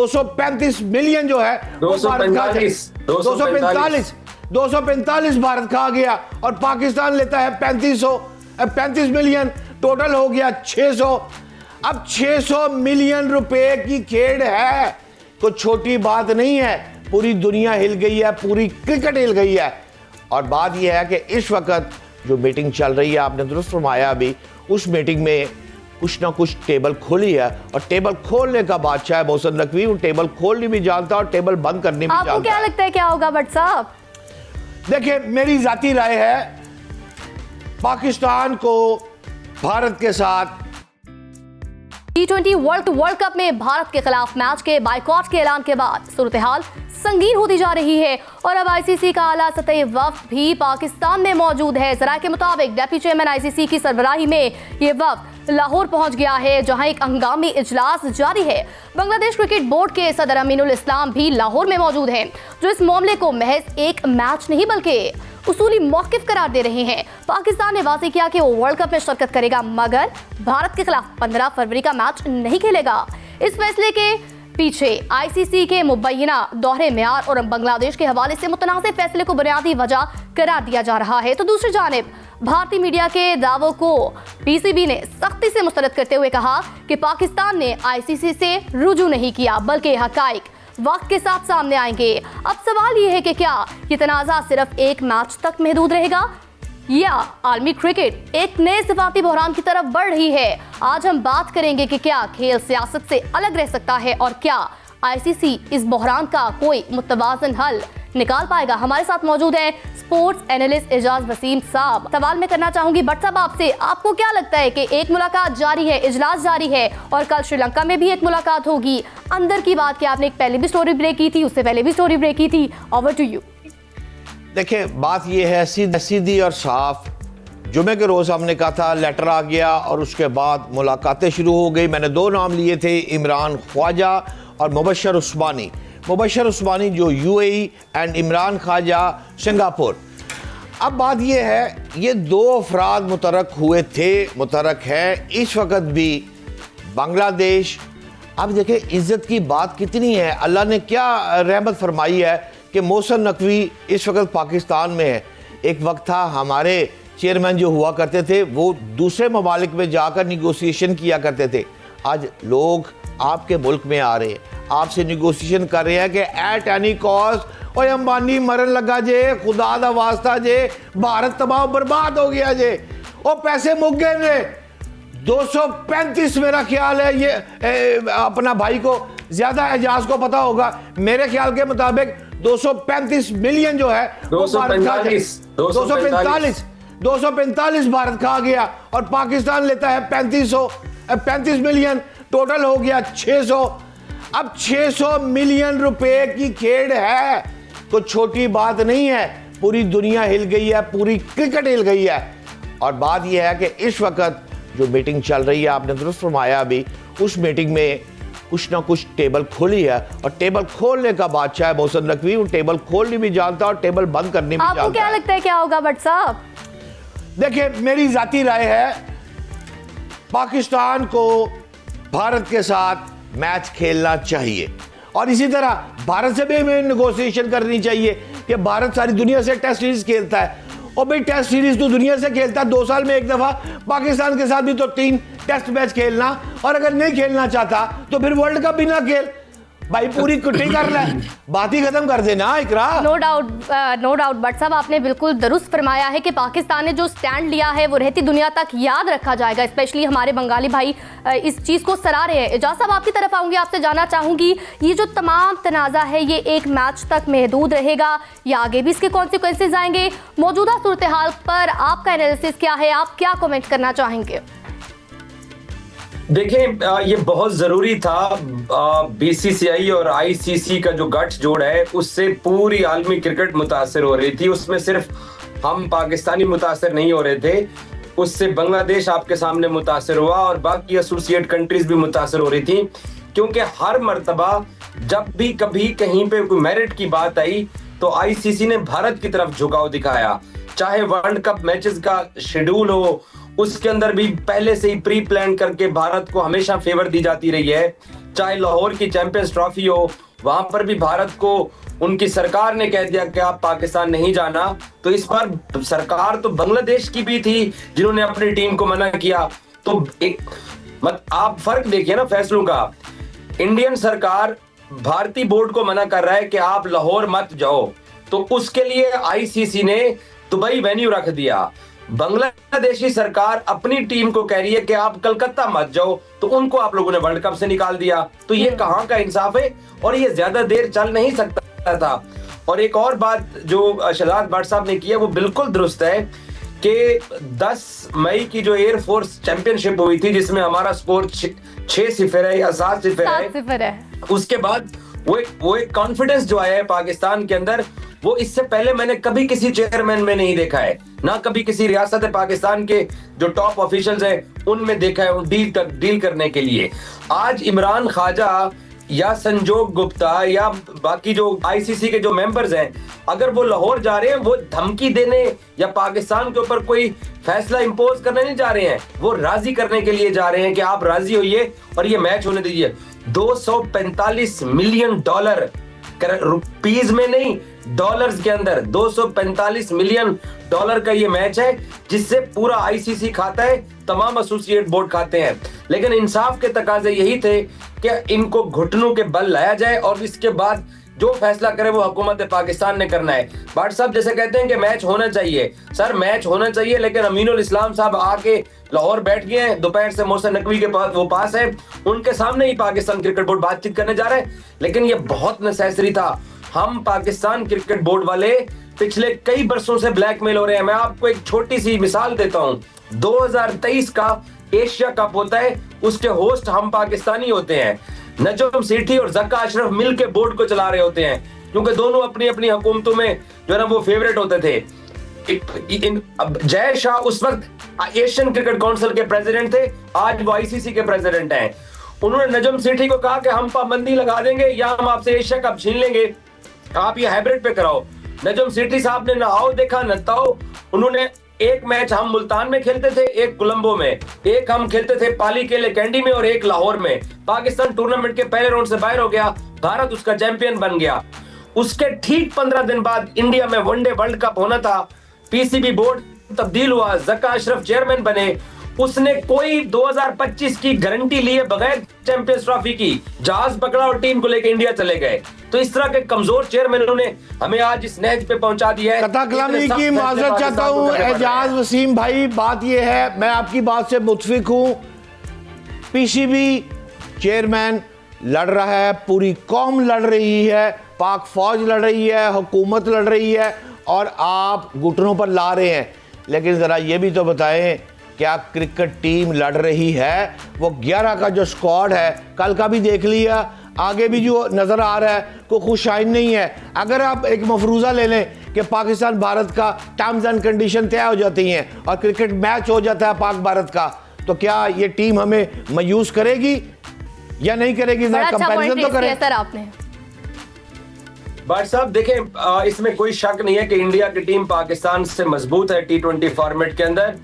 235 million जो है 245 भारत खा गया और पाकिस्तान लेता है 35 मिलियन, टोटल हो गया 600। अब 600 मिलियन रुपए की खेड़ है, कोई छोटी बात नहीं है। पूरी दुनिया हिल गई है, पूरी क्रिकेट हिल गई है। और बात यह है कि इस वक्त जो मीटिंग चल रही है, आपने दुरुस्त फरमाया अभी, उस मीटिंग में कुछ ना कुछ टेबल खोली है और टेबल खोलने का बादशाह है मोहसिन नकवी। वो टेबल खोलनी भी जानता है और टेबल बंद करनी भी जानता है। आपको क्या लगता है क्या होगा भट्ट साहब? देखिए, मेरी जाती राय है, पाकिस्तान को भारत के साथ T20 वर्ल्ड कप में भारत के खिलाफ मैच के बाइकॉट के ऐलान के बाद सूरत हाल संगीन होती जा रही है और अब आईसीसी का आला सतही वफ्द भी पाकिस्तान में मौजूद है। जराये के मुताबिक डिप्टी चेयरमैन आईसीसी की सरबराही में ये वफ्द लाहौर पहुंच गया है, जहां एक हंगामी इजलास जारी है। बांग्लादेश क्रिकेट बोर्ड के सदर अमीनुल इस्लाम भी लाहौर में मौजूद हैं, जो इस मामले को महज एक मैच नहीं बल्कि उसूली मौकिफ करार दे रहे हैं। पाकिस्तान ने वाज़ेह किया कि वो वर्ल्ड कप में शिरकत करेगा, मगर भारत के खिलाफ 15 फरवरी का मैच नहीं खेलेगा। इस फैसले के पीछे आईसीसी के मुबैना दोहरे मेयार और बांग्लादेश के हवाले से मुतनाज़ फैसले को बुनियादी वजह करार दिया जा रहा है। तो दूसरी जानिब भारतीय मीडिया के दावों को पीसीबी ने सख्ती से मुस्तरद करते हुए कहा कि पाकिस्तान ने आईसीसी से रुजू नहीं किया, बल्कि हकाइक वक्त के साथ सामने आएंगे। अब सवाल ये है कि क्या ये तनाज़ा सिर्फ एक मैच तक महदूद रहेगा या आलमी क्रिकेट एक नए सिफाती बहरान की तरफ बढ़ रही है। आज हम बात करेंगे कि क्या खेल सियासत से अलग रह सकता है और क्या आईसीसी इस बहरान का कोई मुतवाज़न हल निकाल पाएगा। हमारे साथ मौजूद है स्पोर्ट्स एनालिस्ट एजाज वसीम साहब। सवाल मैं करना चाहूंगी भट्ट साहब आपसे, आपको क्या लगता है कि एक मुलाकात जारी है, इजलास जारी है और कल श्रीलंका में भी एक मुलाकात होगी। अंदर की बात क्या, आपने एक पहले भी स्टोरी ब्रेक की थी, उससे पहले भी स्टोरी ब्रेक की थी। Over to you. देखिए, बात यह है सीधी और साफ। जुमे के रोज़ हमने कहा था, लेटर आ गया और उसके बाद मुलाकातें शुरू हो गई। मैंने 2 नाम लिए थे, इमरान ख्वाजा और मुबशर उस्मानी। मुबशर उस्मानी जो UAE and Imran Khawaja Singapore. अब बात यह है, ये 2 अफराद मुतरक हुए थे, मुतरक है इस वक्त भी बांग्लादेश। अब देखें इज़्ज़त की बात कितनी है, अल्लाह ने क्या रहमत फरमाई है कि मोहसिन नकवी इस वक्त पाकिस्तान में है। एक वक्त था हमारे चेयरमैन जो हुआ करते थे वो दूसरे ममालिक में जाकर निगोसिएशन किया करते थे। आज लोग आपके मुल्क में आ रहे हैं, आपसे निगोसिएशन कर रहे हैं कि एट एनी कॉस्ट और अंबानी मरन लगा जे, खुदा दा वास्ता जे, भारत तबाह बर्बाद हो गया जे, और पैसे मुक गए ने। 235 मेरा ख्याल है, ये अपना भाई को ज्यादा एजाज को पता होगा, मेरे ख्याल के मुताबिक 235 मिलियन जो है 245 भारत खा गया और पाकिस्तान लेता है 35 मिलियन, टोटल हो गया 600। अब 600 मिलियन रुपए की खेड़ है, कोई छोटी बात नहीं है। पूरी दुनिया हिल गई है, पूरी क्रिकेट हिल गई है। और बात यह है कि इस वक्त जो मीटिंग चल रही है, आपने दुरुस्त फरमाया अभी, उस मीटिंग में कुछ ना कुछ टेबल खोली है और टेबल खोलने का बादशाह है मोहसिन नकवी। वो टेबल खोलनी भी जानता है और टेबल बंद करनी भी जानता है। आपको क्या लगता है क्या होगा भट्ट साहब? देखिए, मेरी जाती राय है, पाकिस्तान को भारत के साथ मैच खेलना चाहिए और इसी तरह भारत से भी हमें नेगोशिएशन करनी चाहिए कि भारत सारी दुनिया से टेस्ट सीरीज खेलता है और भाई टेस्ट सीरीज तो दुनिया से खेलता है 2 साल में एक दफा। पाकिस्तान के साथ भी तो 3 टेस्ट मैच खेलना, और अगर नहीं खेलना चाहता तो फिर वर्ल्ड कप भी ना खेल भाई, पूरी कुट्टी कर ले, बात ही खत्म कर देना। इकरा नो डाउट भट्ट साहब, आपने बिल्कुल दुरुस्त फरमाया है कि पाकिस्तान ने जो स्टैंड लिया है वो रहती दुनिया तक याद रखा जाएगा। स्पेशली हमारे बंगाली भाई इस चीज़ को सराह रहे हैं। एजाज साहब, आपकी तरफ आऊंगी, आपसे जानना चाहूंगी ये जो तमाम तनाज़ा है ये एक मैच तक महदूद रहेगा या आगे भी इसके कॉन्सिक्वेंसेज आएंगे? मौजूदा सूरत हाल पर आपका एनालिसिस क्या है, आप क्या कमेंट करना चाहेंगे? देखें, ये बहुत जरूरी था। बीसीसीआई और आईसीसी का जो गठजोड़ है उससे पूरी आलमी क्रिकेट मुतासर हो रही थी। उसमें सिर्फ हम पाकिस्तानी मुतासर नहीं हो रहे थे, उससे बांग्लादेश आपके सामने मुतासर हुआ और बाकी एसोसिएट कंट्रीज भी मुतासर हो रही थी, क्योंकि हर मर्तबा जब भी कभी कहीं पे कोई मेरिट की बात आई तो आईसीसी ने भारत की तरफ झुकाव दिखाया। चाहे वर्ल्ड कप मैचेस का शेड्यूल हो, उसके अंदर भी पहले से ही प्री प्लान करके भारत को हमेशा फेवर दी जाती रही है चाहे लाहौर की चैंपियंस ट्रॉफी हो, वहां पर भी भारत को उनकी सरकार ने कह दिया कि आप पाकिस्तान नहीं जाना। तो इस बार सरकार तो बांग्लादेश की भी थी जिन्होंने अपनी टीम को मना किया। तो आप फर्क देखिए ना फैसलों का। इंडियन सरकार भारतीय बोर्ड को मना कर रहा है कि आप लाहौर मत जाओ, तो उसके लिए आईसीसी ने दुबई वेन्यू रख दिया। बांग्लादेशी सरकार अपनी टीम को कह रही है कि आप कलकत्ता मत जाओ, तो उनको आप लोगों ने वर्ल्ड कप से निकाल दिया। तो ये कहां का इंसाफ है? और ये ज्यादा देर चल नहीं सकता था। और एक और बात जो शहजाद भट्ट साहब ने की है वो बिल्कुल दुरुस्त है कि 10 मई की जो एयरफोर्स चैंपियनशिप हुई थी, जिसमें हमारा स्कोर 6-0 है या 7-0 है, उसके बाद वो एक कॉन्फिडेंस जो आया है पाकिस्तान के अंदर, वो इससे पहले मैंने कभी किसी चेयरमैन में नहीं देखा है, ना कभी किसी रियासत पाकिस्तान के जो टॉप ऑफिशियल्स हैं उनमें देखा है डील करने के लिए। आज इमरान ख्वाजा या संजोग गुप्ता या बाकी जो आईसीसी के जो मेंबर्स हैं, अगर वो लाहौर जा रहे हैं, वो धमकी देने या पाकिस्तान के ऊपर कोई फैसला इंपोज करने नहीं जा रहे हैं, वो राजी करने के लिए जा रहे हैं कि आप राजी होइए और ये मैच होने दीजिए। $245 मिलियन, रुपीज में नहीं डॉलर्स के अंदर $245 मिलियन का ये मैच है, जिससे पूरा आईसीसी खाता है, तमाम एसोसिएट बोर्ड खाते हैं। लेकिन इंसाफ के तकाजे यही थे कि इनको घुटनों के बल लाया जाए और इसके बाद जो फैसला करे वो हुकूमत पाकिस्तान ने करना है। भट्ट साहब जैसे कहते हैं कि मैच होना चाहिए, सर मैच होना चाहिए, लेकिन अमीनुल इस्लाम साहब आके लाहौर बैठ गए हैं, दोपहर से मोहसिन नकवी के पास वो पास है, उनके सामने ही पाकिस्तान क्रिकेट बोर्ड बातचीत करने जा रहा है। लेकिन ये बहुत नेसेसरी था। हम पाकिस्तान क्रिकेट बोर्ड वाले पिछले कई बरसों से ब्लैकमेल हो रहे हैं। मैं आपको एक छोटी सी मिसाल देता हूँ। 2023 का एशिया कप होता है, उसके होस्ट हम पाकिस्तानी होते हैं। नजम सेठी और जक्का अशरफ मिल के बोर्ड को चला रहे होते हैं, क्योंकि दोनों अपनी अपनी हुकूमतों में जो है ना वो फेवरेट होते थे। जय शाह उस वक्त एशियन क्रिकेट काउंसिल के प्रेसिडेंट थे, आज वो आईसीसी के प्रेसिडेंट हैं। उन्होंने नजम सेठी को कहा कि हम पाबंदी लगा देंगे या हम आपसे एशिया कप छीन लेंगे, आप ये हाइब्रिड पे कराओ। नजम सेठी साहब ने ना आओ देखा न ताओ। उन्होंने एक मैच हम मुल्तान में खेलते थे, एक कोलंबो में, एक हम खेलते थे पाली केले कैंडी में और एक लाहौर में। पाकिस्तान टूर्नामेंट के पहले राउंड से बाहर हो गया, भारत उसका चैंपियन बन गया। उसके ठीक 15 दिन बाद इंडिया में वनडे वर्ल्ड कप होना था, पीसीबी बोर्ड तब्दील हुआ, जक्का अशरफ चेयरमैन बने। उसने कोई 2025 की गारंटी लिए बगैर चैंपियंस ट्रॉफी की जहाज पकड़ा और टीम को लेकर इंडिया चले गए। तो इस तरह के कमजोर चेयरमैनों ने हमें आज इस नहज पे पहुंचा दिया है। कथा कलामी की माजरत चाहता हूं एजाज वसीम भाई। बात यह है, मैं आपकी बात से मुतफिक हूं। पीसीबी चेयरमैन लड़ रहा है, पूरी कौम लड़ रही है, पाक फौज लड़ रही है, हुकूमत लड़ रही है, और आप घुटनों पर ला रहे हैं। लेकिन जरा ये भी तो बताएं, क्या क्रिकेट टीम लड़ रही है? वो 11 का जो स्क्वाड है, कल का भी देख लिया, आगे भी जो नज़र आ रहा है कोई खुशाइन नहीं है। अगर आप एक मफरूज़ा ले लें कि पाकिस्तान भारत का टर्म्स एंड कंडीशन तय हो जाती हैं और क्रिकेट मैच हो जाता है पाक भारत का, तो क्या ये टीम हमें मायूस करेगी या नहीं करेगी? जरा कंपैरिजन तो करें सर आपने। भट्ट साहब देखें, इसमें कोई शक नहीं है कि इंडिया की टीम पाकिस्तान से मजबूत है T20 फॉर्मेट के अंदर।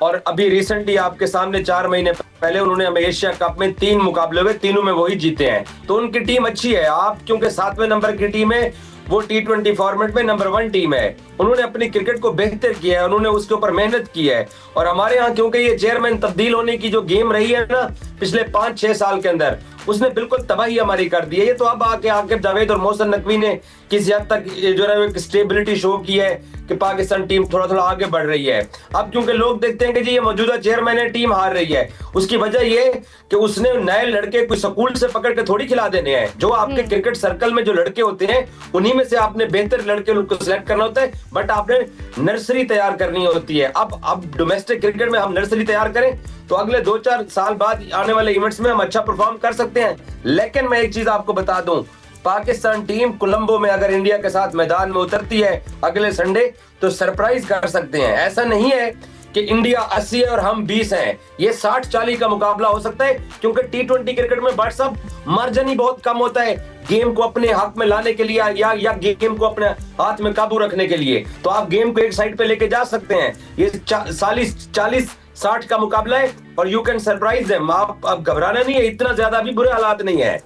और अभी रिसेंटली आपके सामने 4 महीने पहले उन्होंने हमें एशिया कप में 3 मुकाबले हुए, तीनों में वही जीते हैं। तो उनकी टीम अच्छी है। आप क्योंकि 7वें नंबर की टीम है, वो T20 फॉर्मेट में नंबर 1 टीम है। उन्होंने अपनी क्रिकेट को बेहतर किया है, उन्होंने उसके ऊपर मेहनत की है। और हमारे यहाँ क्योंकि ये चेयरमैन तब्दील होने की जो गेम रही है ना पिछले 5-6 साल के अंदर, उसने बिल्कुल तबाही हमारी कर दी है। ये तो अब आके आकिब जावेद और मोहसिन नकवी ने किसी हद तक जो है एक स्टेबिलिटी शो की है कि पाकिस्तान टीम थोड़ा थोड़ा आगे बढ़ रही है। अब क्योंकि लोग देखते हैं कि जी ये मौजूदा चेयरमैन है, टीम हार रही है, उसकी वजह ये कि उसने नए लड़के कोई स्कूल से पकड़ के थोड़ी खिला देने हैं। जो आपके क्रिकेट सर्कल में जो लड़के होते हैं, उन्हीं में से आपने बेहतर लड़के को सिलेक्ट करना होता है, बट आपने नर्सरी तैयार करनी होती है। अब डोमेस्टिक क्रिकेट में हम नर्सरी तैयार करें तो अगले 2-4 साल बाद आने वाले इवेंट्स में हम अच्छा परफॉर्म कर सकते हैं। लेकिन मैं एक चीज आपको बता दूं, पाकिस्तान टीम कोलंबो में अगर इंडिया के साथ मैदान में उतरती है अगले संडे, तो सरप्राइज कर सकते हैं। ऐसा नहीं है कि इंडिया 80 है और हम 20 हैं। ये 60-40 का मुकाबला हो सकता है, क्योंकि T20 क्रिकेट में भट्ट साहब मार्जिन ही बहुत कम होता है गेम को अपने हक में लाने के लिए या गेम को अपने हाथ में काबू रखने के लिए। तो आप गेम को एक साइड पे लेके जा सकते हैं। ये 40-60 का मुकाबला है, और यू कैन सरप्राइज देम। आप अब घबराना नहीं है, इतना ज्यादा भी बुरे हालात नहीं है।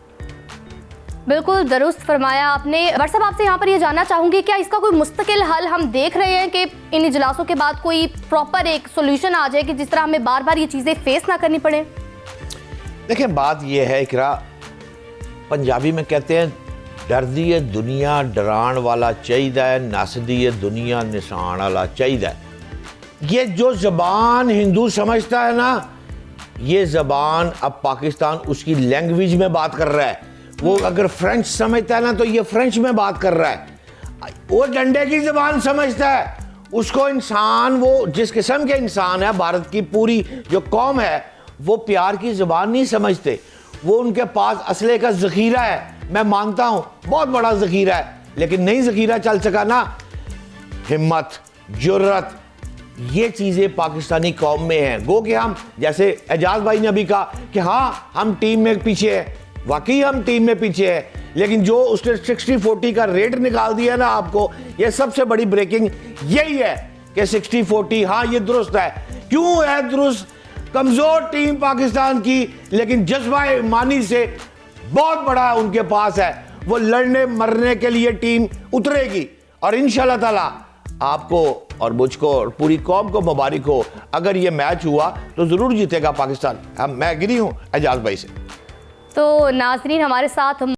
बिल्कुल दुरुस्त फरमाया आपने। भट्ट साहब, आपसे यहाँ पर ये जानना चाहूंगी, क्या इसका कोई मुस्तकिल हल हम देख रहे हैं कि इन इजलासों के बाद कोई प्रॉपर एक सोल्यूशन आ जाए कि जिस तरह हमें बार बार ये चीजें फेस ना करनी पड़े? देखिए, बात ये है इकरा, पंजाबी में कहते हैं डरदी है दुनिया डरान वाला चाहिए, नसदी है दुनिया निशान वाला चाहिए। ये जो ज़बान हिंदू समझता है ना, ये ज़बान अब पाकिस्तान उसकी लैंग्वेज में बात कर रहा है। वो अगर फ्रेंच समझता है ना, तो ये फ्रेंच में बात कर रहा है। वो डंडे की ज़बान समझता है, उसको इंसान, वो जिस किस्म के इंसान है, भारत की पूरी जो कौम है, वो प्यार की ज़बान नहीं समझते। वो उनके पास असले का ज़ख़ीरा है, मैं मानता हूँ बहुत बड़ा ज़ख़ीरा है, लेकिन नहीं ज़ख़ीरा चल सका ना। हिम्मत, जुर्रत, ये चीज़ें पाकिस्तानी कौम में हैं। गो कि हम, जैसे एजाज भाई ने अभी कहा कि हाँ हम टीम में पीछे हैं, वाकई हम टीम में पीछे हैं, लेकिन जो उसने 60-40 का रेट निकाल दिया ना आपको, ये सबसे बड़ी ब्रेकिंग यही है कि 60-40, हाँ ये दुरुस्त है। क्यों है दुरुस्त? कमज़ोर टीम पाकिस्तान की, लेकिन जज्बा ईमानी से बहुत बड़ा उनके पास है। वो लड़ने मरने के लिए टीम उतरेगी, और इंशाल्लाह ताला आपको और मुझको और पूरी कौम को मुबारक हो। अगर ये मैच हुआ तो ज़रूर जीतेगा पाकिस्तान। मैं एग्री हूँ एजाज भाई से। तो नाज़रीन, हमारे साथ